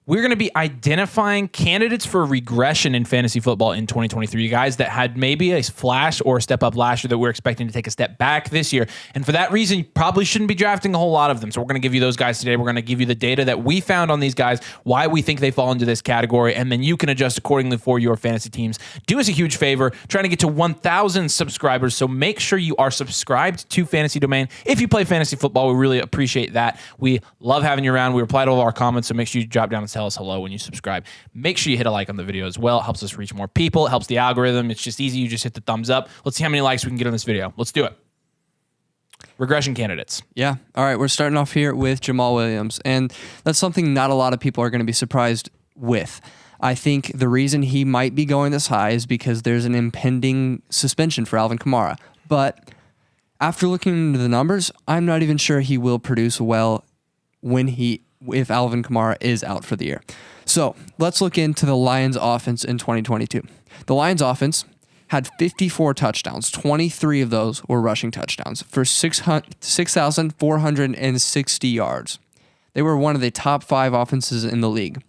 we're going to be identifying candidates for regression in fantasy football in 2023, guys that had maybe a flash or a step up last year that we're expecting to take a step back this year. And for that reason, you probably shouldn't be drafting a whole lot of them. So we're going to give you those guys today. We're going to give you the data that we found on these guys, why we think they fall into this category, and then you can adjust accordingly for your fantasy teams. Do us a huge favor, trying to get to 1,000 subscribers. So make sure you are subscribed to Fantasy Domain. If you play fantasy football, we really appreciate that. We love having you around. We reply to all our comments, so make sure you drop down and tell us hello when you subscribe. Make sure you hit a like on the video as well. It helps us reach more people. It helps the algorithm. It's just easy. You just hit the thumbs up. Let's see how many likes we can get on this video. Let's do it. Regression candidates. Yeah. All right. We're starting off here with Jamal Williams, and that's something not a lot of people are going to be surprised with. I think the reason he might be going this high is because there's an impending suspension for Alvin Kamara. But after looking into the numbers, I'm not even sure he will produce well if Alvin Kamara is out for the year. So let's look into the Lions offense in 2022. The Lions offense had 54 touchdowns. 23 of those were rushing touchdowns for 6,460 yards. They were one of the top 5 offenses in the league.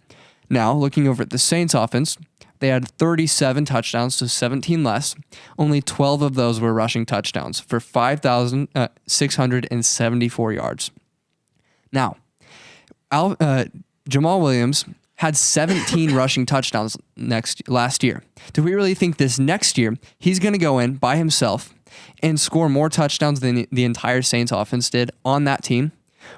Now, looking over at the Saints offense, they had 37 touchdowns, so 17 less. Only 12 of those were rushing touchdowns for 5,674 yards. Now, Jamal Williams had 17 rushing touchdowns last year. Do we really think this next year he's going to go in by himself and score more touchdowns than the entire Saints offense did on that team?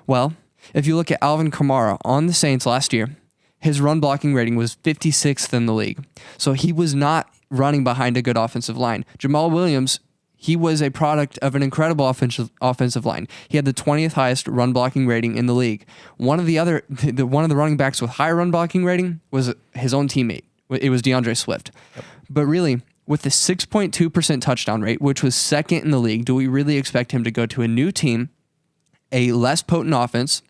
Well, if you look at Alvin Kamara on the Saints last year, his run blocking rating was 56th in the league. So he was not running behind a good offensive line. Jamal Williams, he was a product of an incredible offensive line. He had the 20th highest run blocking rating in the league. One of the running backs with high run blocking rating was his own teammate. It was DeAndre Swift. Yep. But really, with the 6.2% touchdown rate, which was second in the league, do we really expect him to go to a new team, a less potent offense,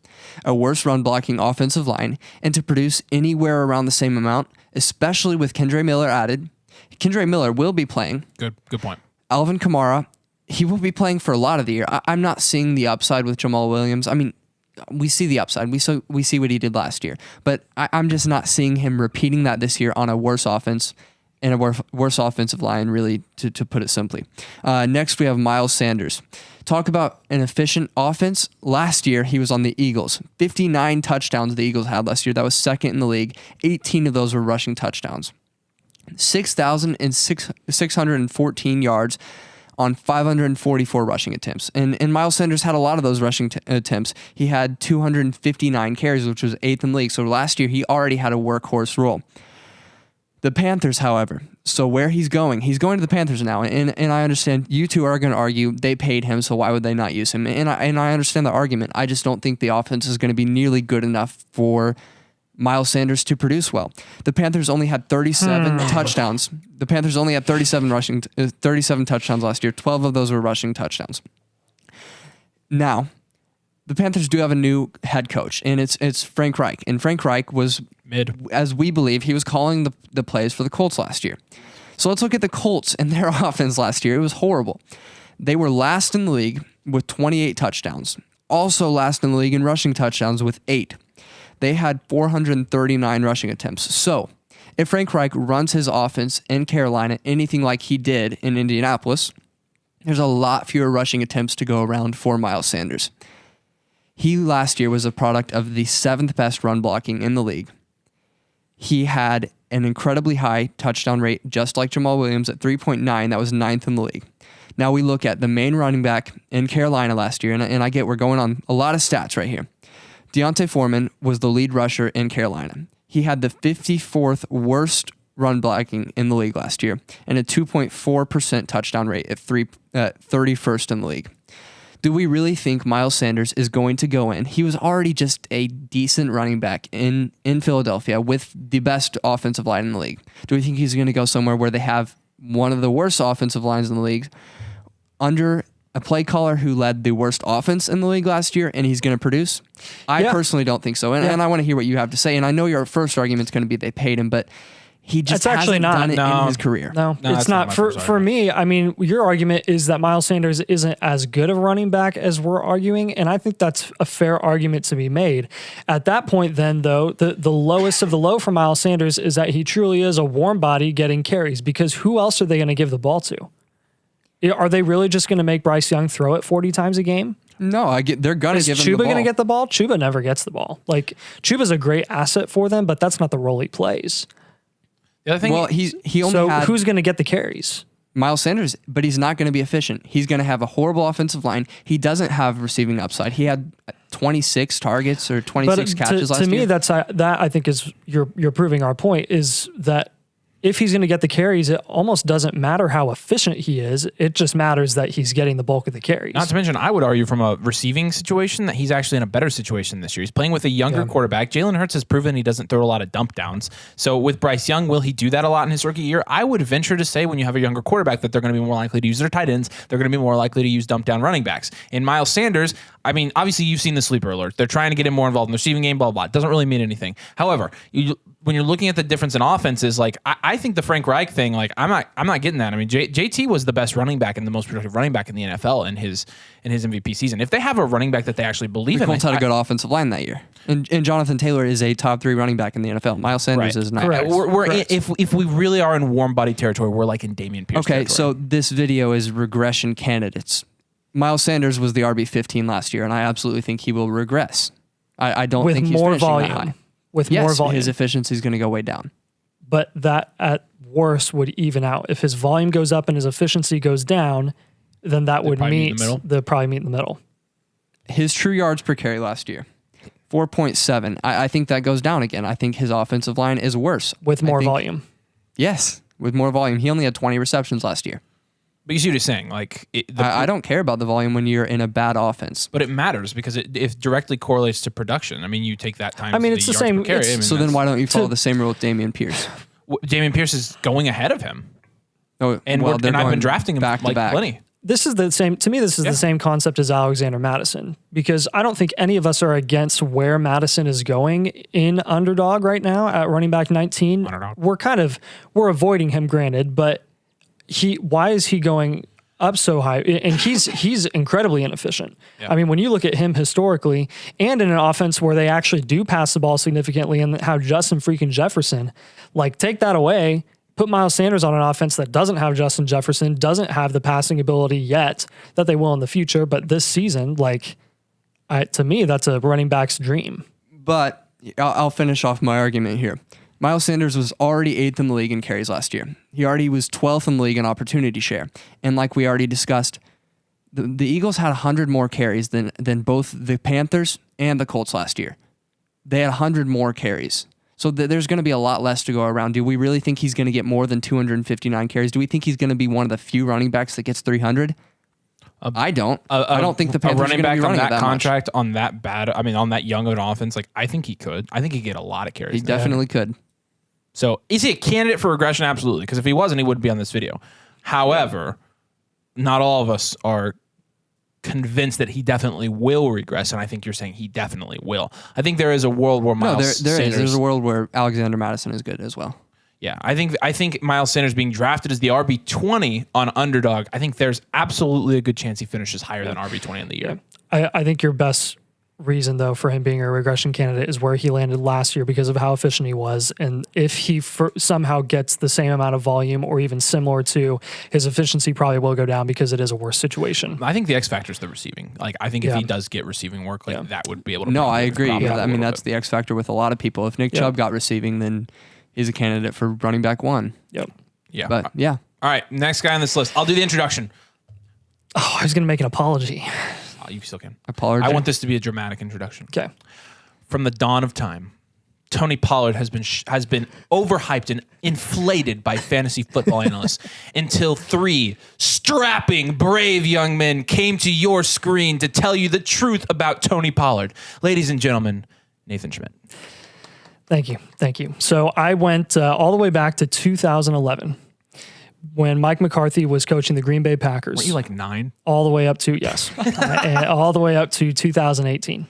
a worse run blocking offensive line, and to produce anywhere around the same amount, especially with Kendre Miller added? Kendre Miller will be playing. Good point. Alvin Kamara, he will be playing for a lot of the year. I'm not seeing the upside with Jamal Williams. I mean, we see the upside. We see what he did last year. But I'm just not seeing him repeating that this year on a worse offense and a worse offensive line, really, to put it simply. Next, we have Miles Sanders. Talk about an efficient offense. Last year, he was on the Eagles. 59 touchdowns the Eagles had last year. That was second in the league. 18 of those were rushing touchdowns. 6,614 yards on 544 rushing attempts. And Miles Sanders had a lot of those rushing attempts. He had 259 carries, which was 8th in the league. So last year, he already had a workhorse role. The Panthers, however, so where he's going to the Panthers now. And I understand you two are going to argue they paid him, so why would they not use him? And I understand the argument. I just don't think the offense is going to be nearly good enough for Miles Sanders to produce well. The Panthers only had 37 touchdowns. The Panthers only had 37 touchdowns last year. 12 of those were rushing touchdowns. Now, the Panthers do have a new head coach, and it's Frank Reich. And Frank Reich was mid, as we believe, he was calling the plays for the Colts last year. So let's look at the Colts and their offense last year. It was horrible. They were last in the league with 28 touchdowns. Also last in the league in rushing touchdowns with 8. They had 439 rushing attempts. So if Frank Reich runs his offense in Carolina anything like he did in Indianapolis, there's a lot fewer rushing attempts to go around for Miles Sanders. He last year was a product of the 7th best run blocking in the league. He had an incredibly high touchdown rate, just like Jamal Williams at 3.9. That was 9th in the league. Now we look at the main running back in Carolina last year, and I get we're going on a lot of stats right here. Deontay Foreman was the lead rusher in Carolina. He had the 54th worst run blocking in the league last year and a 2.4% touchdown rate at 31st in the league. Do we really think Miles Sanders is going to go in? He was already just a decent running back in Philadelphia with the best offensive line in the league. Do we think he's going to go somewhere where they have one of the worst offensive lines in the league under a play caller who led the worst offense in the league last year, and he's going to produce? I personally don't think so. And I want to hear what you have to say. And I know your first argument is going to be they paid him, but He just It's actually hasn't done not. it in his career. No, No, it's not. For me, I mean, your argument is that Miles Sanders isn't as good of a running back as we're arguing, and I think that's a fair argument to be made. At that point, then, though, the lowest of the low for Miles Sanders is that he truly is a warm body getting carries, because who else are they going to give the ball to? Are they really just going to make Bryce Young throw it 40 times a game? No, they're going to give him the ball. Chuba going to get the ball? Chuba never gets the ball. Like, Chuba's a great asset for them, but that's not the role he plays. The other thing, Well, he only So had who's going to get the carries? Miles Sanders, but he's not going to be efficient. He's going to have a horrible offensive line. He doesn't have receiving upside. He had 26 targets or 26 catches last year. To me, that's that I think is you're proving our point, is that if he's going to get the carries, it almost doesn't matter how efficient he is. It just matters that he's getting the bulk of the carries. not to mention, I would argue from a receiving situation that he's actually in a better situation this year. He's playing with a younger quarterback. Jalen Hurts has proven he doesn't throw a lot of dump downs. So with Bryce Young, will he do that a lot in his rookie year? I would venture to say when you have a younger quarterback that they're going to be more likely to use their tight ends. They're going to be more likely to use dump down running backs. In Miles Sanders, I mean, obviously you've seen the sleeper alert. They're trying to get him more involved in the receiving game, blah, blah, blah. It doesn't really mean anything. However, when you're looking at the difference in offenses, like I think the Frank Reich thing, like I'm not getting that. I mean, JT was the best running back and the most productive running back in the NFL in his MVP season. If they have a running back that they actually believe in, Colts had a good offensive line that year, and Jonathan Taylor is a top 3 running back in the NFL. Miles Sanders is not. Correct. If we really are in warm body territory, we're like in Dameon Pierce. Okay, territory. so this video is regression candidates. Miles Sanders was the RB15 last year, and I absolutely think he will regress. I don't with think he's more finishing that volume. high. With Yes, more volume. his efficiency is going to go way down. But that at worst would even out. If his volume goes up and his efficiency goes down, then that would meet they'll probably meet in the middle. His true yards per carry last year, 4.7. I think that goes down again. I think his offensive line is worse. With more volume. Yes, with more volume. He only had 20 receptions last year. But you see what he's saying. Like I don't care about the volume when you're in a bad offense. But it matters because it directly correlates to production. I mean, you take that time. I mean, it's the same. So then why don't you follow the same rule with Dameon Pierce? Dameon Pierce is going ahead of him. Oh, and well, I've been drafting him back to like back. plenty. This is the same. To me, this is the same concept as Alexander Madison, because I don't think any of us are against where Madison is going in underdog right now at running back 19. Underdog. We're avoiding him, granted, but why is he going up so high? And he's incredibly inefficient. Yeah. I mean, when you look at him historically and in an offense where they actually do pass the ball significantly and how Justin freaking Jefferson, like, take that away, put Miles Sanders on an offense that doesn't have Justin Jefferson, doesn't have the passing ability yet that they will in the future. But this season, like, to me, that's a running back's dream. But I'll finish off my argument here. Miles Sanders was already 8th in the league in carries last year. He already was 12th in the league in opportunity share. And like we already discussed, the Eagles had 100 more carries than both the Panthers and the Colts last year. They had 100 more carries. So there's going to be a lot less to go around. Do we really think he's going to get more than 259 carries? Do we think he's going to be one of the few running backs that gets 300? I don't. I don't think the Panthers running are going to back be running on it that that contract much. on that bad. I mean, on that young of an offense, like I think he could. I think he'd get a lot of carries. He definitely could. So is he a candidate for regression? Absolutely. Because if he wasn't, he wouldn't be on this video. However, not all of us are convinced that he definitely will regress, and I think you're saying he definitely will. I think there is a world where Miles Sanders... There's a world where Alexander Madison is good as well. Yeah, I think Miles Sanders being drafted as the RB20 on underdog, I think there's absolutely a good chance he finishes higher than RB20 in the year. I think your best reason, though, for him being a regression candidate is where he landed last year because of how efficient he was. And if he somehow gets the same amount of volume or even similar to, his efficiency probably will go down because it is a worse situation. I think the X factor is the receiving. Like, I think if he does get receiving work, like that would be able to... No, I agree. I mean, that's the the X factor with a lot of people. If Nick Chubb got receiving, then he's a candidate for running back 1. Yep. Yeah. But, yeah. All right, next guy on this list. I'll do the introduction. Oh, I was going to make an apology. Oh, you still can. Apology. I want this to be a dramatic introduction. Okay. From the dawn of time, Tony Pollard has been overhyped and inflated by fantasy football analysts until 3 strapping, brave young men came to your screen to tell you the truth about Tony Pollard. Ladies and gentlemen, Nathan Schmidt. Thank you. So I went all the way back to 2011 when Mike McCarthy was coaching the Green Bay Packers. Weren't you like 9? All the way up to, yes, and all the way up to 2018.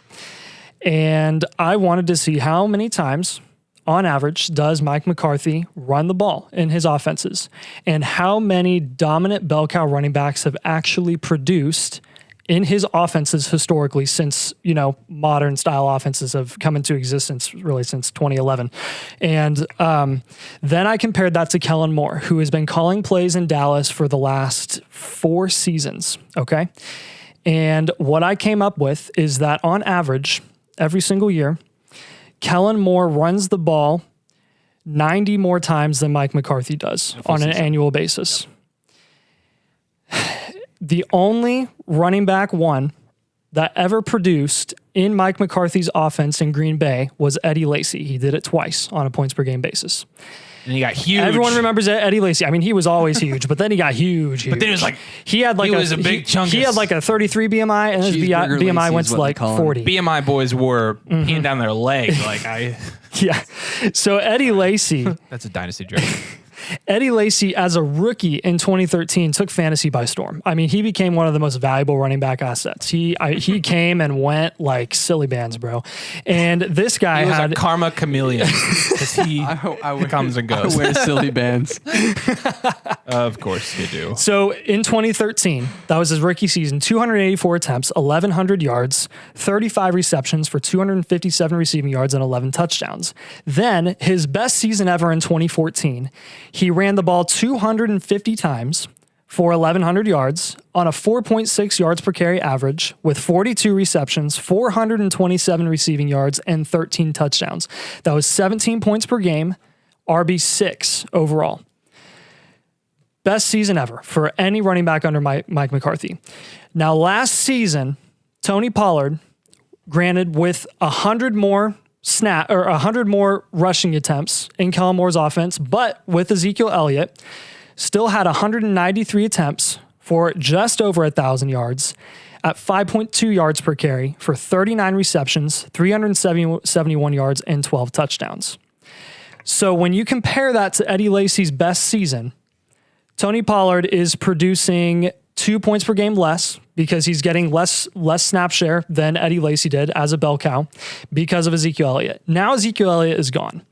And I wanted to see how many times on average, does Mike McCarthy run the ball in his offenses? And how many dominant bell cow running backs have actually produced in his offenses historically since, modern style offenses have come into existence really since 2011. And then I compared that to Kellen Moore, who has been calling plays in Dallas for the last 4 seasons. Okay. And what I came up with is that on average, every single year, Kellen Moore runs the ball 90 more times than Mike McCarthy does on an annual basis. The only running back one that ever produced in Mike McCarthy's offense in Green Bay was Eddie Lacy. He did it twice on a points per game basis. And he got huge. Everyone remembers Eddie Lacy. I mean, he was always huge, but then he got huge. But then it was like he was a big chungus. He had like a 33 BMI, and his BMI went to like 40. BMI boys were peeing down their leg. Yeah. So Eddie Lacy. That's a dynasty joke. Eddie Lacy, as a rookie in 2013, took fantasy by storm. I mean, he became one of the most valuable running back assets. He came and went like silly bands, bro. And this guy was a karma chameleon because he comes and goes. I wear silly bands. Of course you do. So in 2013, that was his rookie season, 284 attempts, 1,100 yards, 35 receptions for 257 receiving yards and 11 touchdowns. Then his best season ever in 2014, he ran the ball 250 times for 1,100 yards on a 4.6 yards per carry average with 42 receptions, 427 receiving yards, and 13 touchdowns. That was 17 points per game, RB6 overall. Best season ever for any running back under Mike McCarthy. Now, last season, Tony Pollard, granted with 100 more 100 more rushing attempts in Kellen Moore's offense, but with Ezekiel Elliott, still had 193 attempts for just over 1,000 yards at 5.2 yards per carry for 39 receptions, 371 yards, and 12 touchdowns. So when you compare that to Eddie Lacy's best season, Tony Pollard is producing 2 points per game less because he's getting less snap share than Eddie Lacy did as a bell cow because of Ezekiel Elliott. Now Ezekiel Elliott is gone.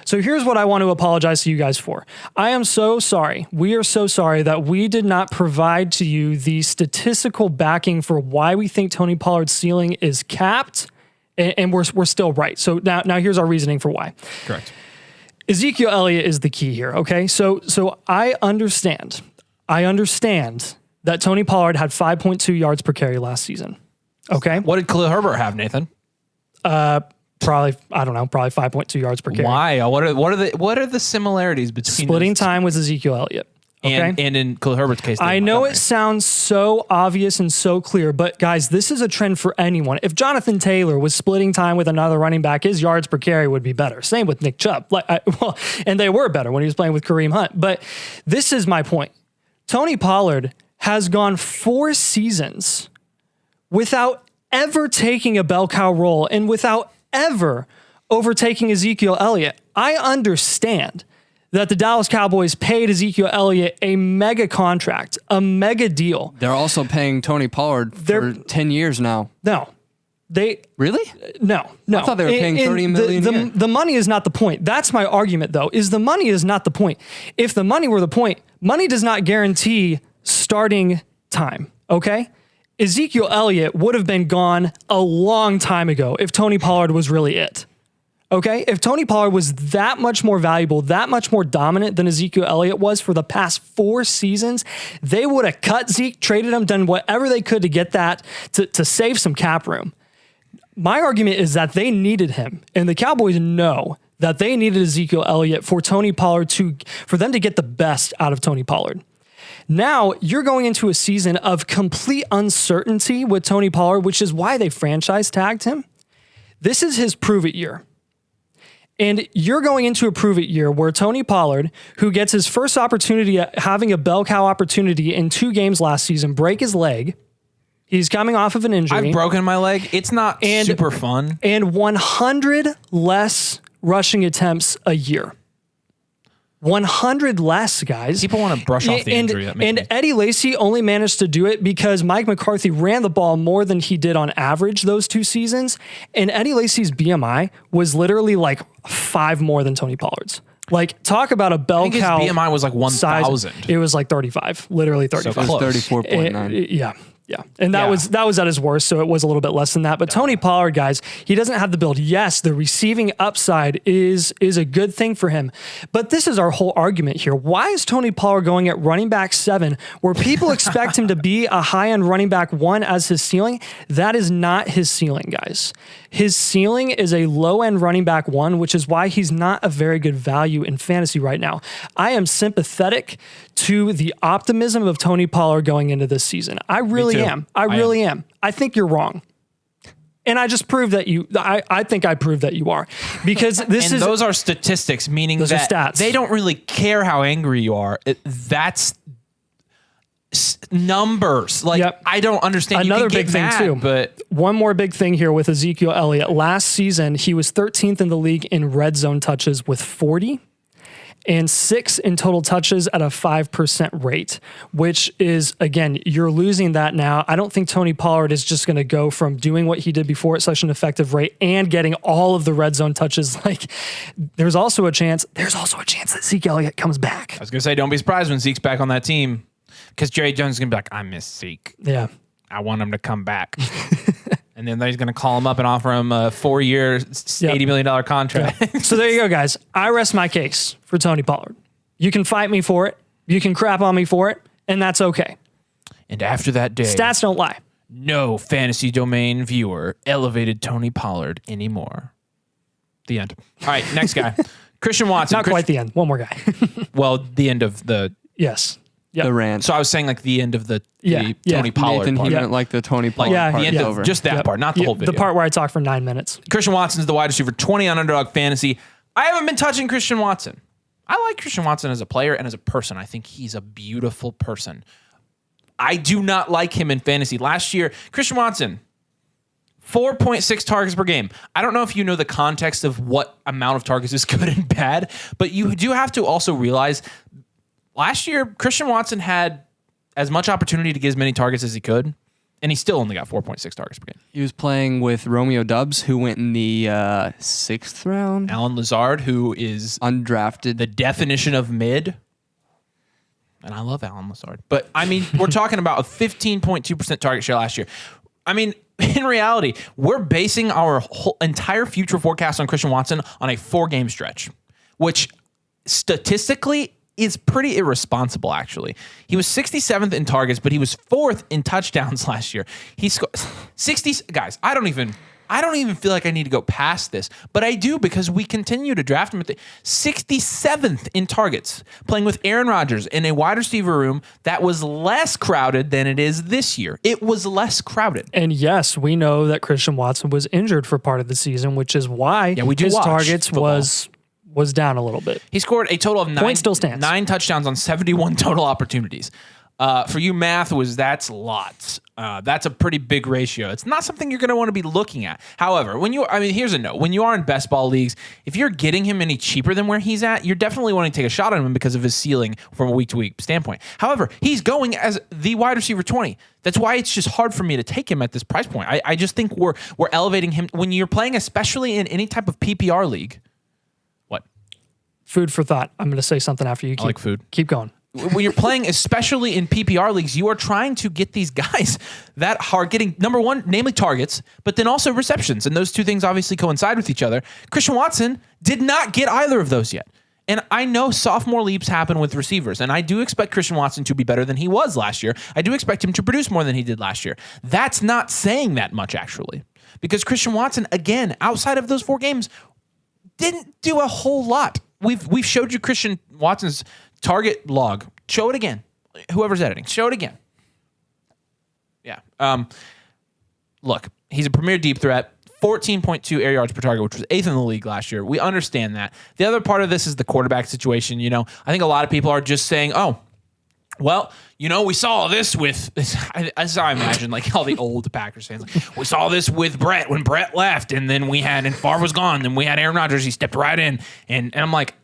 So here's what I want to apologize to you guys for. I am so sorry. We are so sorry that we did not provide to you the statistical backing for why we think Tony Pollard's ceiling is capped, and we're still right. So now here's our reasoning for why. Correct. Ezekiel Elliott is the key here, okay? So I understand that Tony Pollard had 5.2 yards per carry last season. Okay. What did Khalil Herbert have, Nathan? Probably 5.2 yards per carry. Why? What are the similarities between splitting time with Ezekiel Elliott? Okay. And in Khalil Herbert's case, I know it sounds so obvious and so clear, but guys, this is a trend for anyone. If Jonathan Taylor was splitting time with another running back, his yards per carry would be better. Same with Nick Chubb. And they were better when he was playing with Kareem Hunt. But this is my point. Tony Pollard has gone 4 seasons without ever taking a bell cow role and without ever overtaking Ezekiel Elliott. I understand that the Dallas Cowboys paid Ezekiel Elliott a mega contract, a mega deal. They're also paying Tony Pollard for 10 years now. No. Really? No. I thought they were paying $30 million a year. The money is not the point. That's my argument, though, is the money is not the point. If the money were the point, money does not guarantee starting time, okay? Ezekiel Elliott would have been gone a long time ago if Tony Pollard was really it, okay? If Tony Pollard was that much more valuable, that much more dominant than Ezekiel Elliott was for the past 4 seasons, they would have cut Zeke, traded him, done whatever they could to get that, to save some cap room. My argument is that they needed him, and the Cowboys know that they needed Ezekiel Elliott for Tony Pollard for them to get the best out of Tony Pollard. Now you're going into a season of complete uncertainty with Tony Pollard, which is why they franchise tagged him. This is his prove it year. And you're going into a prove it year where Tony Pollard, who gets his first opportunity at having a bell cow opportunity in 2 games last season, break his leg. He's coming off of an injury. I've broken my leg. It's not super fun. And 100 less rushing attempts a year. 100 less, guys. People want to brush off the injury. And Eddie Lacy only managed to do it because Mike McCarthy ran the ball more than he did on average those 2 seasons. And Eddie Lacy's BMI was literally like 5 more than Tony Pollard's. Like, talk about a bell cow. His BMI was like 1,000. It was like 35, literally 35. So close. 34.9. Yeah. And that was at his worst, so it was a little bit less than that. But Tony Pollard, guys, he doesn't have the build. Yes, the receiving upside is a good thing for him. But this is our whole argument here. Why is Tony Pollard going at running back 7 where people expect him to be a high-end running back 1 as his ceiling? That is not his ceiling, guys. His ceiling is a low-end running back 1, which is why he's not a very good value in fantasy right now. I am sympathetic to the optimism of Tony Pollard going into this season. I really am. I really am. I think you're wrong. And I just proved that I think I proved that you are. Because those are statistics, meaning those that are stats. They don't really care how angry you are. That's numbers. Like, Yep. I don't understand. Another you can big get thing mad, too. But one more big thing here with Ezekiel Elliott. Last season, he was 13th in the league in red zone touches with 40. And 6 in total touches at a 5% rate, which is, again, you're losing that now. I don't think Tony Pollard is just going to go from doing what he did before at such an effective rate and getting all of the red zone touches. Like, there's also a chance that Zeke Elliott comes back. I was going to say, don't be surprised when Zeke's back on that team, because Jerry Jones is going to be like, I miss Zeke. Yeah. I want him to come back. And then he's going to call him up and offer him a 4-year, $80 million contract. Yeah. So there you go, guys. I rest my case for Tony Pollard. You can fight me for it. You can crap on me for it. And that's okay. And after that day, stats don't lie. No fantasy domain viewer elevated Tony Pollard anymore. The end. All right, next guy. Christian Watson. Not quite the end. One more guy. Well, the end of the... Yes. Yep. The rant. So I was saying like the end of the Yeah. Tony Pollard Nathan, part. he meant like the Tony Pollard part. The end over. of just that part, not the whole video. The part where I talked for 9 minutes. Christian Watson's the wide receiver 20 on Underdog Fantasy. I haven't been touching Christian Watson. I like Christian Watson as a player and as a person. I think he's a beautiful person. I do not like him in fantasy. Last year, Christian Watson, 4.6 targets per game. I don't know if you know the context of what amount of targets is good and bad, but you do have to also realize last year, Christian Watson had as much opportunity to get as many targets as he could, and he still only got 4.6 targets per game. He was playing with Romeo Doubs, who went in the 6th round. Alan Lazard, who is undrafted. the definition of mid. And I love Alan Lazard. But, I mean, we're talking about a 15.2% target share last year. I mean, in reality, we're basing our whole entire future forecast on Christian Watson on a 4-game stretch, which statistically is pretty irresponsible, actually. He was 67th in targets, but he was 4th in touchdowns last year. He scored 60. Guys, I don't even feel like I need to go past this, but I do because we continue to draft him at the 67th in targets, playing with Aaron Rodgers in a wide receiver room that was less crowded than it is this year. It was less crowded. And yes, we know that Christian Watson was injured for part of the season, which is why his targets was down a little bit. He scored a total of 9 touchdowns on 71 total opportunities. For you, that's lots. That's a pretty big ratio. It's not something you're going to want to be looking at. However, here's a note. When you are in best ball leagues, if you're getting him any cheaper than where he's at, you're definitely wanting to take a shot on him because of his ceiling from a week-to-week standpoint. However, he's going as the wide receiver 20. That's why it's just hard for me to take him at this price point. I just think we're elevating him when you're playing, especially in any type of PPR league. What? Food for thought. I'm going to say something after you. I like food. Keep going. When you're playing, especially in PPR leagues, you are trying to get these guys that are getting, number one, namely targets, but then also receptions. And those two things obviously coincide with each other. Christian Watson did not get either of those yet. And I know sophomore leaps happen with receivers, and I do expect Christian Watson to be better than he was last year. I do expect him to produce more than he did last year. That's not saying that much, actually, because Christian Watson, again, outside of those 4 games, didn't do a whole lot. We've showed you Christian Watson's target log. Show it again. Whoever's editing, show it again. Yeah. Look, he's a premier deep threat. 14.2 air yards per target, which was 8th in the league last year. We understand that. The other part of this is the quarterback situation. You know, I think a lot of people are just saying, oh, well, you know, we saw this with, as I imagine, like all the old Packers fans, like, we saw this with Brett when Brett left, and then and Favre was gone, then we had Aaron Rodgers, he stepped right in, and I'm like,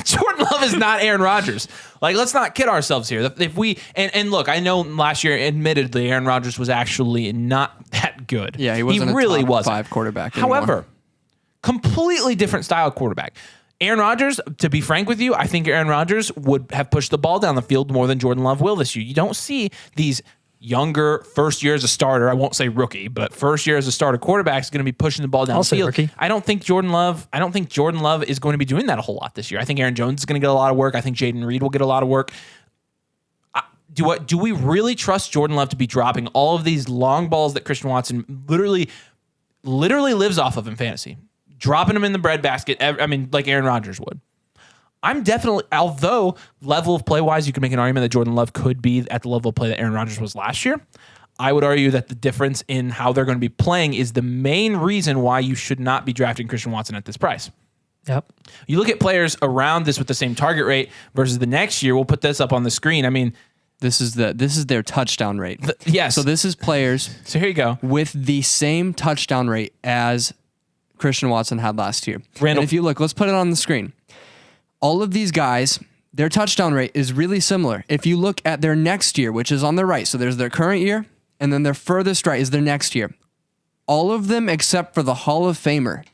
Jordan Love is not Aaron Rodgers. Like, let's not kid ourselves here. If we and look, I know last year, admittedly, Aaron Rodgers was actually not that good. Yeah, he wasn't. Really a top wasn't. 5 quarterback anymore. However, completely different style quarterback. Aaron Rodgers, to be frank with you, I think Aaron Rodgers would have pushed the ball down the field more than Jordan Love will this year. You don't see these younger first year as a starter. I won't say rookie, but first year as a starter quarterback is going to be pushing the ball down the field. Rookie. I don't think Jordan Love is going to be doing that a whole lot this year. I think Aaron Jones is going to get a lot of work. I think Jaden Reed will get a lot of work. Do we really trust Jordan Love to be dropping all of these long balls that Christian Watson literally lives off of in fantasy? Dropping them in the breadbasket, like Aaron Rodgers would. I'm definitely, although level of play wise, you can make an argument that Jordan Love could be at the level of play that Aaron Rodgers was last year. I would argue that the difference in how they're going to be playing is the main reason why you should not be drafting Christian Watson at this price. Yep. You look at players around this with the same target rate versus the next year. We'll put this up on the screen. I mean, this is their touchdown rate. Yes. So this is players. So here you go. With the same touchdown rate as Christian Watson had last year. Randall. And if you look, let's put it on the screen. All of these guys, their touchdown rate is really similar. If you look at their next year, which is on the right, so there's their current year, and then their furthest right is their next year. All of them except for the Hall of Famer,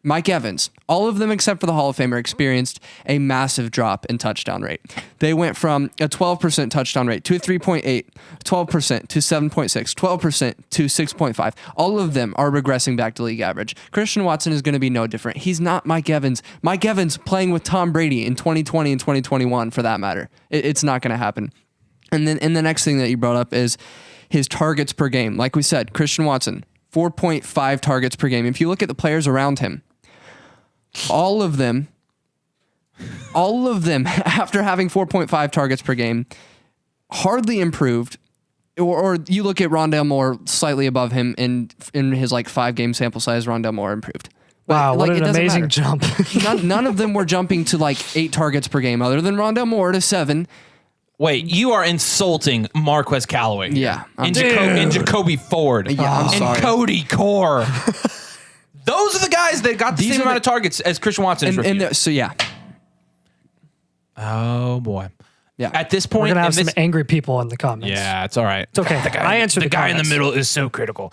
Mike Evans, all of them except for the Hall of Famer experienced a massive drop in touchdown rate. They went from a 12% touchdown rate to a 3.8, 12% to 7.6, 12% to 6.5. All of them are regressing back to league average. Christian Watson is going to be no different. He's not Mike Evans. Mike Evans playing with Tom Brady in 2020 and 2021 for that matter. It's not going to happen. And then the next thing that you brought up is his targets per game. Like we said, Christian Watson, 4.5 targets per game. If you look at the players around him, all of them, after having 4.5 targets per game, hardly improved. Or you look at Rondale Moore slightly above him in his 5-game sample size, Rondale Moore improved. Wow, what an amazing jump. none of them were jumping to 8 targets per game, other than Rondale Moore to 7. Wait, you are insulting Marquez Callaway. Yeah. And Jacoby Ford. Yeah, I'm sorry. And Cody Core. Those are the guys that got the same amount of targets as Christian Watson. So, yeah. Oh, boy. Yeah. At this point, we're going to have some angry people in the comments. Yeah, it's all right. It's okay. I answered the guy in the middle is so critical.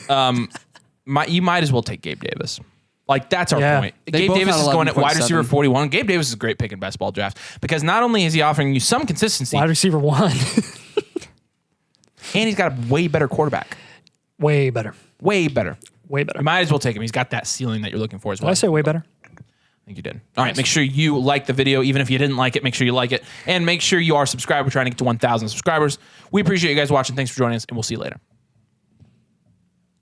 You might as well take Gabe Davis. That's our point. Gabe Davis is going at wide receiver 41. Gabe Davis is a great pick in best ball draft because not only is he offering you some consistency, wide receiver 1, and he's got a way better quarterback. Way better. Way better. Way better. You might as well take him. He's got that ceiling that you're looking for as well. Did I say way better? I think you did. All right. Make sure you like the video. Even if you didn't like it, make sure you like it. And make sure you are subscribed. We're trying to get to 1,000 subscribers. We appreciate you guys watching. Thanks for joining us, and we'll see you later.